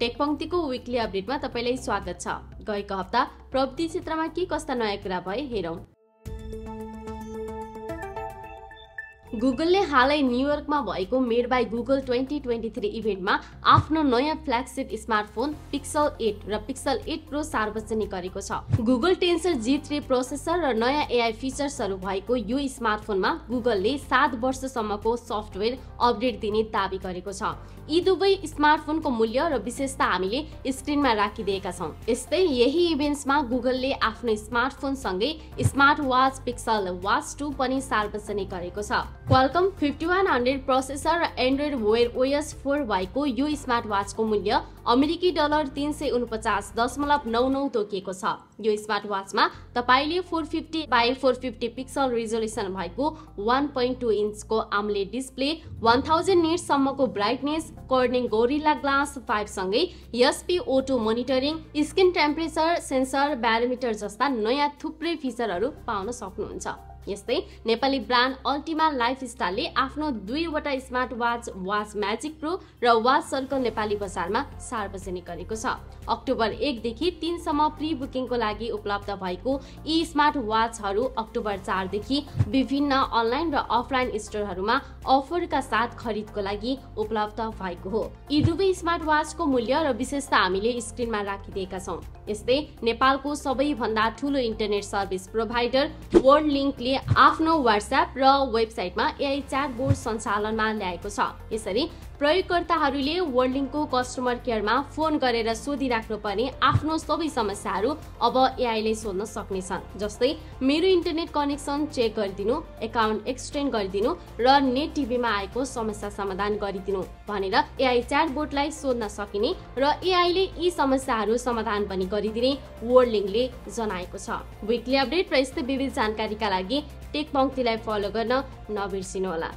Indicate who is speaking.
Speaker 1: Take पंक्तिको weekly अपडेटमा तपाईलाई स्वागत छ। गएको हप्ता प्रविधि क्षेत्रमा के कस्ता नयाँ कुरा भए हेरौं। गुगलले हालै न्यूयोर्कमा भएको मेड बाइ गुगल 2023 इभेन्टमा आफ्नो नयाँ फ्ल्यागशिप स्मार्टफोन पिक्सल 8 र पिक्सल 8 प्रो सार्वजनिक गरेको छ। गुगल टेन्सर G3 प्रोसेसर र नयाँ AI फिचर्सहरू भएको यो स्मार्टफोनमा गुगलले 7 वर्षसम्मको सफ्टवेयर अपडेट दिने दाबी गरेको छ। यी दुवै स्मार्टफोनको मूल्य र विशेषता हामीले स्क्रिनमा राखिदिएका छौं। यस्तै यही इभेन्ट्समा गुगलले आफ्नो स्मार्टफोन सँगै स्मार्ट वाच पिक्सल वाच 2 पनि सार्वजनिक गरेको छ। क्वालकम 5100 प्रोसेसर र एन्ड्रोइड वेयर OS 4 भएको यो स्मार्ट वाचको मूल्य अमेरिकी डलर 349.99 तोकिएको छ। यो स्मार्ट वाचमा तपाईले 450 बाइ 450 पिक्सल रिजोल्युसन भएको 1.2 इन्चको AMOLED डिस्प्ले, 1000 निट सम्मको ब्राइटनेस, कर्निङ गोरिल्ला ग्लास 5 सँगै SP Auto monitoring, skin temperature sensor, barometer जस्ता नयाँ थुप्रै फिचरहरू पाउन सक्नुहुन्छ। यस्तै नेपाली ब्रान्ड अल्टिमा लाइफस्टाइलले आफ्नो 2 वटा स्मार्ट वाच म्याजिक प्रो र वाच सर्कल नेपाली बजारमा सार्वजनिक गरेको छ। अक्टोबर 1 देखि 3 सम्म प्री बुकिङको लागि उपलब्ध भएको यी स्मार्ट वाचहरू अक्टोबर 4 देखि विभिन्न अनलाइन र अफलाइन स्टोरहरूमा अफरका साथ खरिदको लागि उपलब्ध भएको हो। यी दुवै स्मार्ट वाचको मूल्य र विशेषता हामीले स्क्रिनमा राखिदिएका छौं। यस्तै नेपालको सबैभन्दा ठूलो इन्टरनेट सर्भिस प्रोभाइडर वर्ल्ड लिंकले आफ्नो व्हाट्सएप र वेबसाइटमा AI च्याटबोट सञ्चालनमा ल्याएको छ। यसरी प्रयोगकर्ताहरूले वर्ल्ड लिंकको कस्टमर केयरमा फोन गरेर सोधिराख्नु पर्ने आफ्नो सबै समस्याहरू अब AI ले सोध्न सक्नेछन्। जस्तै मेरो इन्टरनेट कनेक्सन चेक गरिदिनु, अकाउन्ट एक्सटेन्ड गरिदिनु र नेट टिभीमा आएको समस्या समाधान गरिदिनु भनेर AI च्याटबोटलाई सोध्न सकिने र AI ले यी समस्याहरू समाधान पनि गरिदिने वर्ल्ड लिंकले जनाएको छ। वीकली अपडेट र यस्तै विविध जानकारीका लागि टेक पंक्तिलाई फलो गर्न नबिर्सिनुहोला।